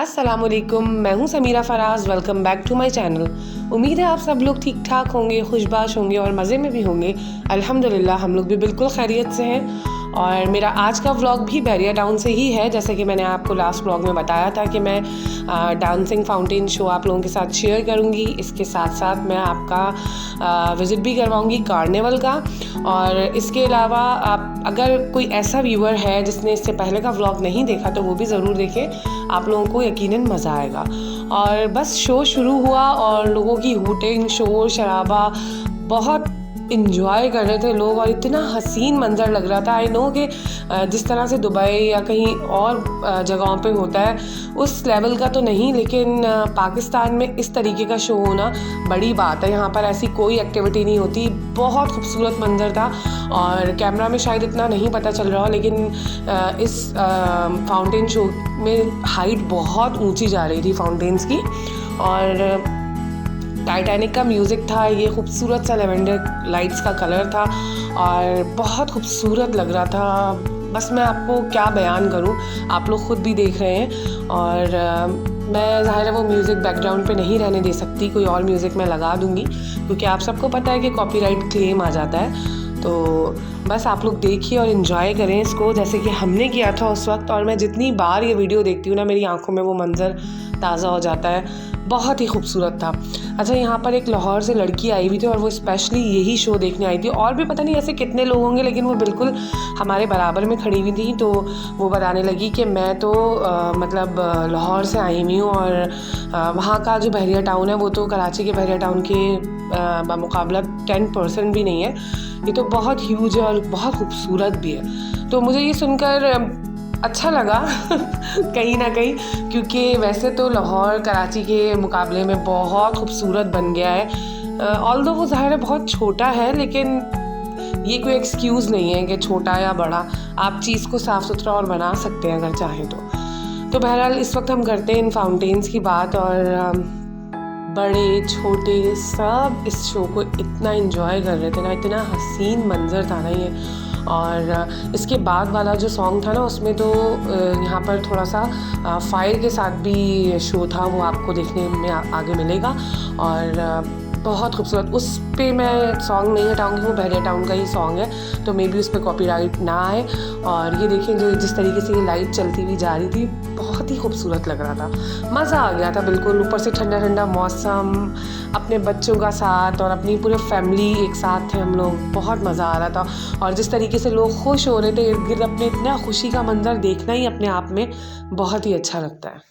अस्सलामुअलैकुम, मैं हूं Samira Faraz. Welcome back to my channel. उम्मीद है आप सब लोग ठीक ठाक होंगे, खुशबाश होंगे और मज़े में भी होंगे। अल्हम्दुलिल्लाह हम लोग भी बिल्कुल खैरियत से हैं। और मेरा आज का व्लॉग भी बैरिया टाउन से ही है। जैसे कि मैंने आपको लास्ट व्लॉग में बताया था कि मैं डांसिंग फाउंटेन शो आप लोगों के साथ शेयर करूंगी। इसके साथ साथ मैं आपका विज़िट भी करवाऊंगी कार्निवल का। और इसके अलावा आप अगर कोई ऐसा व्यूअर है जिसने इससे पहले का व्लॉग नहीं देखा तो वो भी ज़रूर देखें, आप लोगों को यकीनन मज़ा आएगा। और बस शो शुरू हुआ और लोगों की हूटिंग, शोर शराबा, बहुत इंजॉय कर रहे थे लोग और इतना हसीन मंज़र लग रहा था। आई नो कि जिस तरह से दुबई या कहीं और जगहों पे होता है उस लेवल का तो नहीं, लेकिन पाकिस्तान में इस तरीके का शो होना बड़ी बात है। यहाँ पर ऐसी कोई एक्टिविटी नहीं होती। बहुत खूबसूरत मंज़र था और कैमरा में शायद इतना नहीं पता चल रहा हो, लेकिन इस फाउंटेन शो में हाइट बहुत ऊंची जा रही थी फाउंटेन्स की। और टाइटैनिक का म्यूज़िक था, ये खूबसूरत सा लेवेंडर लाइट्स का कलर था और बहुत खूबसूरत लग रहा था। बस मैं आपको क्या बयान करूं, आप लोग ख़ुद भी देख रहे हैं। और मैं ज़ाहिर है वो म्यूज़िक बैकग्राउंड पे नहीं रहने दे सकती, कोई और म्यूज़िक मैं लगा दूंगी क्योंकि आप सबको पता है कि कॉपीराइट क्लेम आ जाता है। तो बस आप लोग देखिए और इन्जॉय करें इसको जैसे कि हमने किया था उस वक्त। और मैं जितनी बार ये वीडियो देखती हूँ ना, मेरी आंखों में वो मंज़र ताज़ा हो जाता है। बहुत ही खूबसूरत था। अच्छा, यहाँ पर एक लाहौर से लड़की आई हुई थी और वो स्पेशली यही शो देखने आई थी। और भी पता नहीं ऐसे कितने लोग होंगे, लेकिन वो बिल्कुल हमारे बराबर में खड़ी हुई थी। तो वो बताने लगी कि मैं तो लाहौर से आई हुई हूँ और वहाँ का जो बहरिया टाउन है वो तो कराची के बहरिया टाउन के मुकाबला 10% भी नहीं है। ये तो बहुत ह्यूज है और बहुत खूबसूरत भी है। तो मुझे ये सुनकर अच्छा लगा कहीं ना कहीं, क्योंकि वैसे तो लाहौर कराची के मुकाबले में बहुत खूबसूरत बन गया है। ऑल्दो वो ज़ाहिर है बहुत छोटा है, लेकिन ये कोई एक्सक्यूज़ नहीं है कि छोटा या बड़ा, आप चीज़ को साफ़ सुथरा और बना सकते हैं अगर चाहें तो बहरहाल इस वक्त हम करते हैं इन फाउंटेन्स की बात। और बड़े छोटे सब इस शो को इतना एंजॉय कर रहे थे ना, इतना हसीन मंज़र था ना ये। और इसके बाद वाला जो सॉन्ग था ना, उसमें तो यहाँ पर थोड़ा सा फायर के साथ भी शो था, वो आपको देखने में आगे मिलेगा। और बहुत खूबसूरत, उस पे मैं सॉन्ग नहीं हटाऊंगी, वो बहरिया टाउन का ही सॉन्ग है, तो मे बी उस पर कॉपीराइट ना आए। और ये देखें जो जिस तरीके से ये लाइट चलती हुई जा रही थी, बहुत ही खूबसूरत लग रहा था। मज़ा आ गया था बिल्कुल। ऊपर से ठंडा ठंडा मौसम, अपने बच्चों का साथ और अपनी पूरे फैमिली एक साथ थे हम लोग, बहुत मज़ा आ रहा था। और जिस तरीके से लोग खुश हो रहे थे इर्द गिर्द, अपने इतना खुशी का मंजर देखना ही अपने आप में बहुत ही अच्छा लगता है।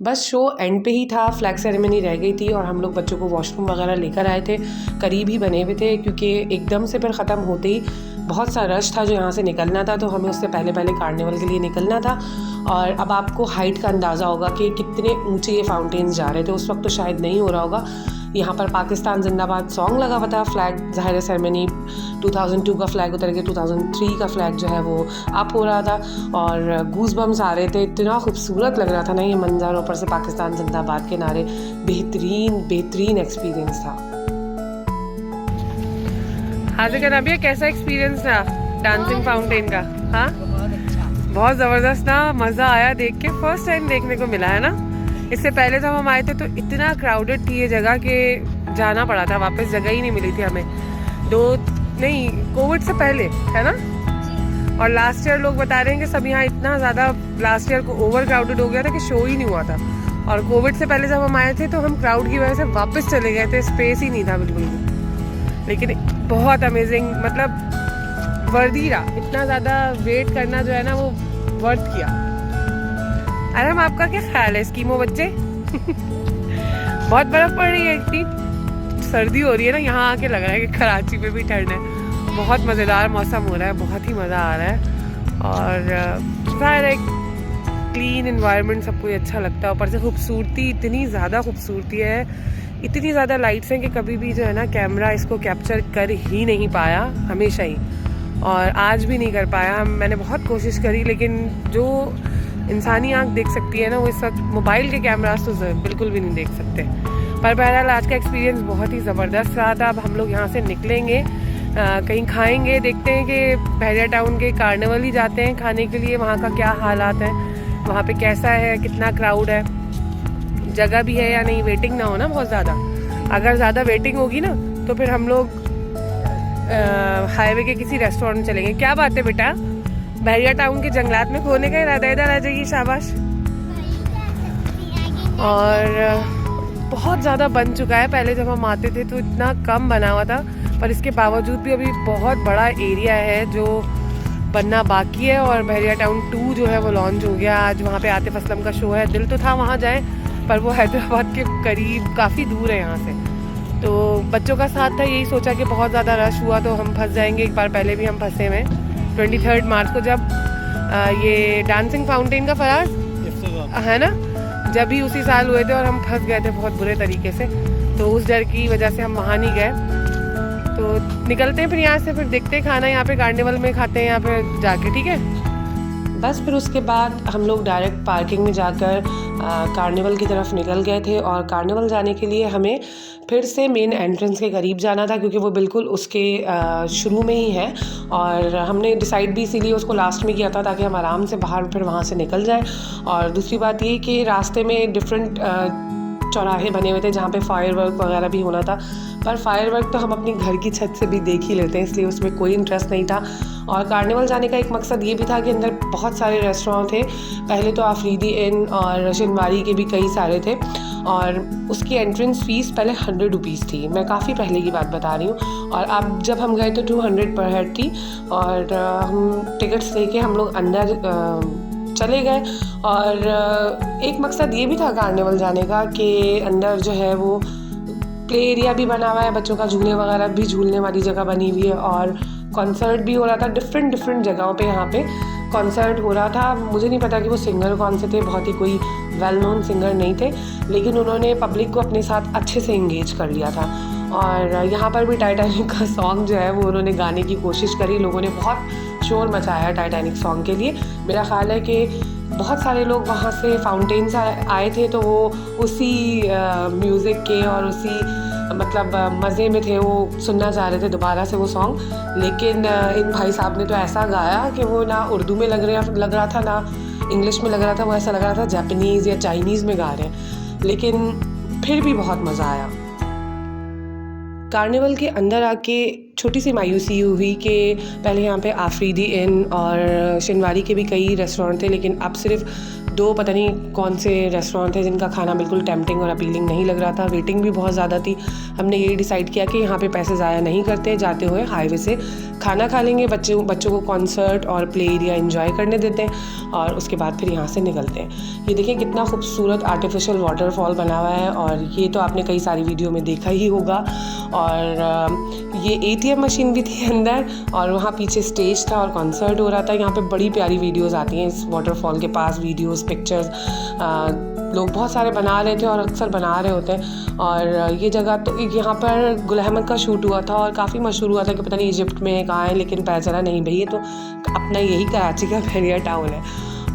बस शो एंड पे ही था, फ्लैग सेरेमनी रह गई थी और हम लोग बच्चों को वॉशरूम वगैरह लेकर आए थे। करीब ही बने हुए थे क्योंकि एकदम से फिर ख़त्म होते ही बहुत सा रश था जो यहाँ से निकलना था, तो हमें उससे पहले पहले कार्निवल के लिए निकलना था। और अब आपको हाइट का अंदाज़ा होगा कि कितने ऊंचे ये फाउंटेन्स जा रहे थे। उस वक्त तो शायद नहीं हो रहा होगा। यहाँ पर पाकिस्तान जिंदाबाद सॉन्ग लगा हुआ था, फ्लैग ज़ाहिर सेरेमनी 2002 का फ्लैग उतर के 2003 का फ्लैग जो है वो अप हो रहा था और गूज बम्स आ रहे थे। इतना खूबसूरत लग रहा था ना ये मंजर, ऊपर से पाकिस्तान जिंदाबाद के नारे। बेहतरीन एक्सपीरियंस था। हाजिर नबिया, कैसा एक्सपीरियंस था डांसिंग फाउंटेन का? हाँ, बहुत ज़बरदस्त था, मज़ा आया देख के। फर्स्ट टाइम देखने को मिला है ना। इससे पहले जब हम आए थे तो इतना क्राउडेड थी ये जगह कि जाना पड़ा था वापस, जगह ही नहीं मिली थी हमें। कोविड से पहले है ना। और लास्ट ईयर लोग बता रहे हैं कि सब यहाँ इतना ज़्यादा लास्ट ईयर को ओवर क्राउडेड हो गया था कि शो ही नहीं हुआ था। और कोविड से पहले जब हम आए थे तो हम क्राउड की वजह से वापस चले गए थे, स्पेस ही नहीं था बिल्कुल भी। लेकिन बहुत अमेजिंग, मतलब वर्दी रहा। इतना ज़्यादा वेट करना जो है ना वो वर्थ किया। अरे आपका क्या ख्याल है स्कीमो बच्चे? बहुत बर्फ पड़ रही है, इतनी सर्दी हो रही है ना, यहाँ आके लग रहा है कि कराची में भी ठंड है। बहुत मज़ेदार मौसम हो रहा है, बहुत ही मज़ा आ रहा है। और ज़ाहिर है क्लीन इन्वायरमेंट सबको अच्छा लगता है। ऊपर से खूबसूरती, इतनी ज़्यादा खूबसूरती है, इतनी ज़्यादा लाइट्स हैं कि कभी भी जो है ना कैमरा इसको कैप्चर कर ही नहीं पाया हमेशा ही, और आज भी नहीं कर पाया। मैंने बहुत कोशिश करी, लेकिन जो इंसानी आँख देख सकती है ना वो इस वक्त मोबाइल के कैमरास तो बिल्कुल भी नहीं देख सकते। पर बहरहाल आज का एक्सपीरियंस बहुत ही ज़बरदस्त रहा था। अब हम लोग यहाँ से निकलेंगे, कहीं खाएंगे, देखते हैं कि बहरिया टाउन के कार्निवल ही जाते हैं खाने के लिए। वहाँ का क्या हालात है, वहाँ पे कैसा है, कितना क्राउड है, जगह भी है या नहीं, वेटिंग ना हो ना बहुत ज़्यादा। अगर ज़्यादा वेटिंग होगी ना तो फिर हम लोग हाईवे के किसी रेस्टोरेंट चलेंगे। क्या बात है बेटा, बहरिया टाउन के जंगलात में खोने का इरादा? इधर आ जाइए, शाबाश। और बहुत ज़्यादा बन चुका है। पहले जब हम आते थे तो इतना कम बना हुआ था, पर इसके बावजूद भी अभी बहुत बड़ा एरिया है जो बनना बाकी है। और बहरिया टाउन 2 जो है वो लॉन्च हो गया आज। वहाँ पे आतिफ असलम का शो है। दिल तो था वहाँ जाएं, पर वो हैदराबाद के करीब काफ़ी दूर है यहाँ से। तो बच्चों का साथ था, यही सोचा कि बहुत ज़्यादा रश हुआ तो हम फंस जाएंगे। एक बार पहले भी हम फंसे हुए 23 मार्च को, जब ये डांसिंग फाउंटेन का फराज है ना, जब भी उसी साल हुए थे और हम फंस गए थे बहुत बुरे तरीके से। तो उस डर की वजह से हम वहाँ नहीं गए। तो निकलते हैं फिर यहाँ से, फिर देखते हैं खाना यहाँ पे कार्निवल में खाते हैं यहाँ पे जाके, ठीक है। बस फिर उसके बाद हम लोग डायरेक्ट पार्किंग में जाकर कार्निवल की तरफ निकल गए थे। और कार्निवल जाने के लिए हमें फिर से मेन एंट्रेंस के करीब जाना था, क्योंकि वो बिल्कुल उसके शुरू में ही है। और हमने डिसाइड भी इसीलिए उसको लास्ट में किया था ताकि हम आराम से बाहर फिर वहाँ से निकल जाएं। और दूसरी बात ये कि रास्ते में डिफरेंट चौराहे बने हुए थे जहाँ पे फायरवर्क वगैरह भी होना था, पर फायरवर्क तो हम अपनी घर की छत से भी देख ही लेते हैं, इसलिए उसमें कोई इंटरेस्ट नहीं था। और कार्निवल जाने का एक मकसद ये भी था कि अंदर बहुत सारे रेस्टोरेंट थे। पहले तो आफरीदी इन और शिनवारी के भी कई सारे थे, और उसकी एंट्रेंस फ़ीस पहले 100 रुपीज़ थी। मैं काफ़ी पहले की बात बता रही हूँ। और अब जब हम गए तो 200 पर हेड थी। और हम टिकट्स लेके हम लोग अंदर चले गए। और एक मकसद ये भी था कार्निवल जाने का कि अंदर जो है वो प्ले एरिया भी बना हुआ है, बच्चों का झूले वगैरह भी झूलने वाली जगह बनी हुई है, और कॉन्सर्ट भी हो रहा था। डिफरेंट जगहों पे यहाँ पे कॉन्सर्ट हो रहा था। मुझे नहीं पता कि वो सिंगर कौन से थे, बहुत ही कोई वेल नोन सिंगर नहीं थे, लेकिन उन्होंने पब्लिक को अपने साथ अच्छे से इंगेज कर लिया था। और यहाँ पर भी टाइटैनिक का सॉन्ग जो है वो उन्होंने गाने की कोशिश करी। लोगों ने बहुत शोर मचाया टाइटैनिक सॉन्ग के लिए। मेरा ख्याल है कि बहुत सारे लोग वहाँ से फाउंटेन से आए थे, तो वो उसी म्यूज़िक के और उसी मतलब मज़े में थे, वो सुनना चाह रहे थे दोबारा से वो सॉन्ग। लेकिन इन भाई साहब ने तो ऐसा गाया कि वो ना उर्दू में लग रहा था, ना इंग्लिश में लग रहा था। वो ऐसा लग रहा था जापानीज़ या चाइनीज़ में गा रहे हैं, लेकिन फिर भी बहुत मज़ा आया। कार्निवल के अंदर आके छोटी सी मायूसी हुई कि पहले यहाँ पे आफरीदी इन और शिनवारी के भी कई रेस्टोरेंट थे, लेकिन अब सिर्फ 2 पता नहीं कौन से रेस्टोरेंट थे जिनका खाना बिल्कुल टेम्पटिंग और अपीलिंग नहीं लग रहा था। वेटिंग भी बहुत ज़्यादा थी। हमने ये डिसाइड किया कि यहाँ पे पैसे ज़ाया नहीं करते, जाते हुए हाईवे से खाना खा लेंगे, बच्चों को कॉन्सर्ट और प्ले एरिया एंजॉय करने देते हैं और उसके बाद फिर यहाँ से निकलते हैं। ये देखिए कितना खूबसूरत आर्टिफिशियल वाटरफॉल बना हुआ है और ये तो आपने कई सारी वीडियो में देखा ही होगा। और ये ATM मशीन भी थी अंदर और वहाँ पीछे स्टेज था और कॉन्सर्ट हो रहा था। यहाँ पे बड़ी प्यारी वीडियोस आती हैं इस वाटरफॉल के पास, वीडियोस, पिक्चर्स लोग बहुत सारे बना रहे थे और अक्सर बना रहे होते हैं। और ये जगह तो यहाँ पर गुल अहमद का शूट हुआ था और काफ़ी मशहूर हुआ था कि पता नहीं इजिप्ट में कहाँ है, लेकिन पता चला नहीं भाई ये तो अपना यही कराची का बहरिया टाउन है।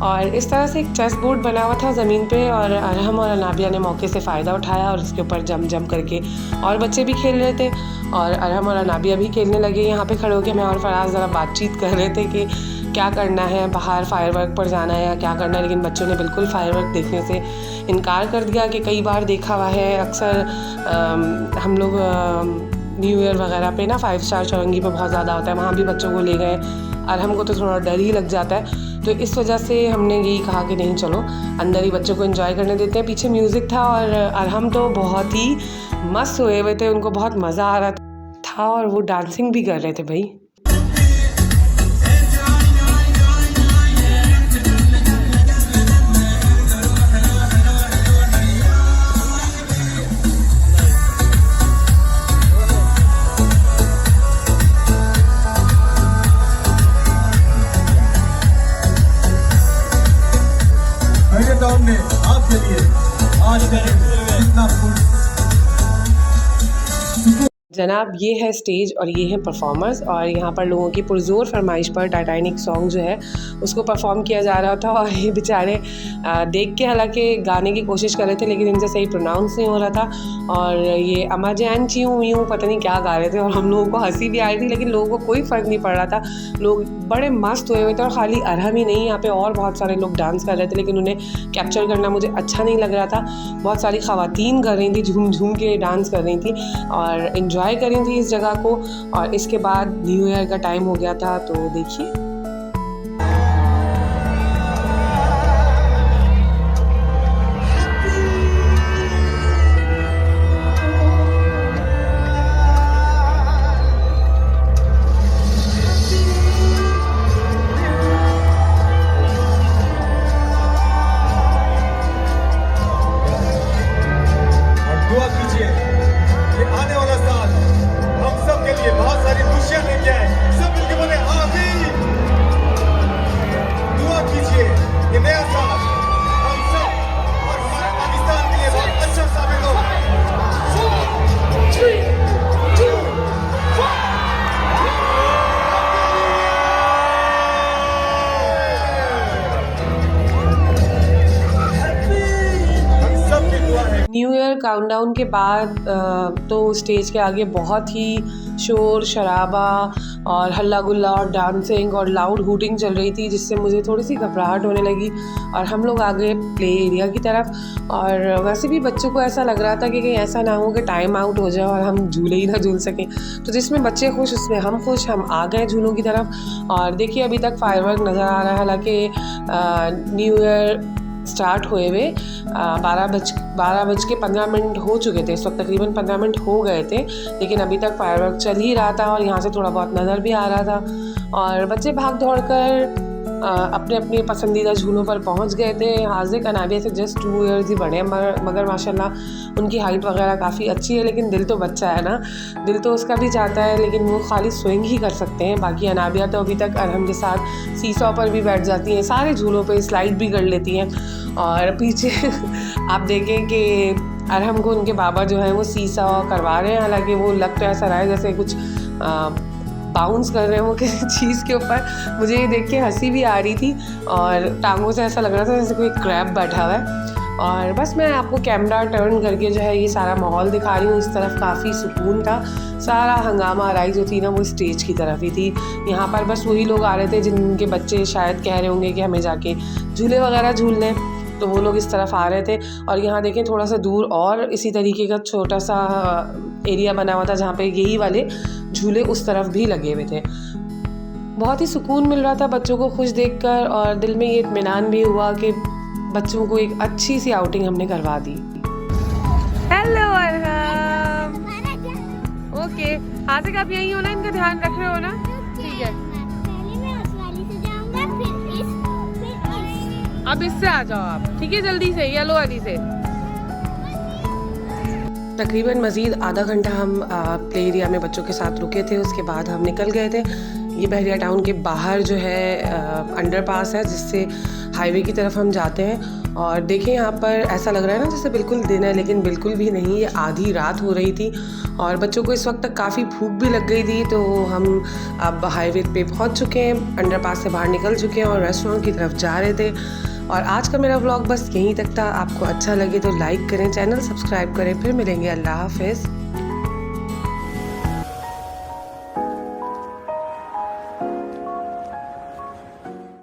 और इस तरह से एक चेस बोर्ड बना हुआ था ज़मीन पे और अरहम और अनाबिया ने मौके से फ़ायदा उठाया और इसके ऊपर जम करके और बच्चे भी खेल रहे थे और अरहम और अनाबिया भी खेलने लगे। यहाँ पे खड़े होकर मैं और फराज ज़रा बातचीत कर रहे थे कि क्या करना है, बाहर फायरवर्क पर जाना है या क्या करना है, लेकिन बच्चों ने बिल्कुल फायरवर्क देखने से इनकार कर दिया कि कई बार देखा हुआ है। अक्सर हम लोग न्यू ईयर वगैरह पे ना 5 स्टार चौरंगी पे बहुत ज़्यादा होता है, वहाँ भी बच्चों को ले गए। अरहम को तो थोड़ा डर ही लग जाता है, तो इस वजह से हमने यही कहा कि नहीं चलो अंदर ही बच्चों को एंजॉय करने देते हैं। पीछे म्यूज़िक था और अरहम तो बहुत ही मस्त हुए हुए थे, उनको बहुत मज़ा आ रहा था और वो डांसिंग भी कर रहे थे भाई। ने आपके लिए आज कितना जनाब ये है स्टेज और ये है परफॉर्मर्स और यहाँ पर लोगों की पुरजोर फरमाइश पर टाइटैनिक सॉन्ग जो है उसको परफॉर्म किया जा रहा था। और ये बेचारे देख के हालांकि गाने की कोशिश कर रहे थे लेकिन इनसे सही प्रोनाउंस नहीं हो रहा था और ये अम्मा जान च्यूं यूं पता नहीं क्या गा रहे थे और हम लोगों को हंसी भी आ रही थी, लेकिन लोगों को कोई फ़र्क नहीं पड़ रहा था। लोग बड़े मस्त हुए हुए थे और ख़ाली अरहम ही नहीं, यहाँ पे और बहुत सारे लोग डांस कर रहे थे, लेकिन उन्हें कैप्चर करना मुझे अच्छा नहीं लग रहा था। बहुत सारी ख़वातीन कर रही थी, झूम झूम के डांस कर रही थी और इन्जॉय कर रही थी इस जगह को। और इसके बाद न्यू ईयर का टाइम हो गया था, तो देखिए न्यू ईयर काउंटडाउन के बाद तो स्टेज के आगे बहुत ही शोर शराबा और हल्ला गुल्ला और डांसिंग और लाउड हूटिंग चल रही थी, जिससे मुझे थोड़ी सी घबराहट होने लगी और हम लोग आ गए प्ले एरिया की तरफ। और वैसे भी बच्चों को ऐसा लग रहा था कि कहीं ऐसा ना हो कि टाइम आउट हो जाए और हम झूले ही ना झूल सकें, तो जिसमें बच्चे खुश उसमें हम खुश। हम आ गए झूलों की तरफ और देखिए अभी तक फायरवर्क नज़र आ रहा है। हालांकि न्यू ईयर स्टार्ट हुए हुए 12:15 हो चुके थे, इस वक्त तकरीबन 15 मिनट हो गए थे, लेकिन अभी तक फायरवर्क चल ही रहा था और यहाँ से थोड़ा बहुत नज़र भी आ रहा था। और बच्चे भाग दौड़ कर अपने अपने पसंदीदा झूलों पर पहुँच गए थे। हाजिक अनाबिया से जस्ट 2 ईयर्स ही बड़े हैं, मगर माशाल्लाह उनकी हाइट वगैरह काफ़ी अच्छी है, लेकिन दिल तो बच्चा है ना, दिल तो उसका भी चाहता है, लेकिन वो खाली स्विंग ही कर सकते हैं। बाकी अनाबिया तो अभी तक अरहम के साथ सीसॉ पर भी बैठ जाती हैं, सारे झूलों पर स्लाइड भी कर लेती हैं। और पीछे आप देखें कि अरहम को उनके बाबा जो है वो सीसॉ करवा रहे हैं, हालांकि वो लग तो ऐसा रहा है जैसे कुछ बाउंस कर रहे हैं वो किसी चीज़ के ऊपर। मुझे ये देख के हंसी भी आ रही थी और टांगों से ऐसा लग रहा था जैसे कोई क्रैब बैठा हुआ है। और बस मैं आपको कैमरा टर्न करके जो है ये सारा माहौल दिखा रही हूँ। इस तरफ काफ़ी सुकून था, सारा हंगामा आराई जो थी ना वो स्टेज की तरफ ही थी। यहाँ पर बस वही लोग आ रहे थे जिनके बच्चे शायद कह रहे होंगे कि हमें जाके झूले वगैरह झूल लें, तो वो लोग इस तरफ आ रहे थे। और यहाँ देखें थोड़ा सा दूर और इसी तरीके का छोटा सा एरिया बना हुआ था जहाँ पे यही वाले झूले उस तरफ भी लगे हुए थे। बहुत ही सुकून मिल रहा था बच्चों को खुश देखकर और दिल में ये इत्मीनान भी हुआ कि बच्चों को एक अच्छी सी आउटिंग हमने करवा दी। हेलो अरहम। ओके हाजिक आप यहीं हो ना, इनका ध्यान रख रहे हो ना? ठीक है, पहले मैं उस वाली से जाऊंगा, फिर इस। अब इससे आ जाओ आप, ठीक है, जल्दी से येलो वाली से। तकरीबन मज़ीद आधा घंटा हम प्ले एरिया में बच्चों के साथ रुके थे। उसके बाद हम निकल गए थे। ये बहरिया टाउन के बाहर जो है अंडरपास है, जिससे हाईवे की तरफ हम जाते हैं। और देखिए यहाँ पर ऐसा लग रहा है ना जैसे बिल्कुल दिन है, लेकिन बिल्कुल भी नहीं। ये आधी रात हो रही थी और बच्चों को इस वक्त तक काफ़ी भूख भी लग गई थी। तो हम अब हाईवे पे पहुँच चुके हैं, अंडरपास से बाहर निकल चुके हैं और रेस्टोरेंट की तरफ जा रहे थे। और आज का मेरा व्लॉग बस यहीं तक था। आपको अच्छा लगे तो लाइक करें, चैनल सब्सक्राइब करें। फिर मिलेंगे। अल्लाह हाफ़िज़।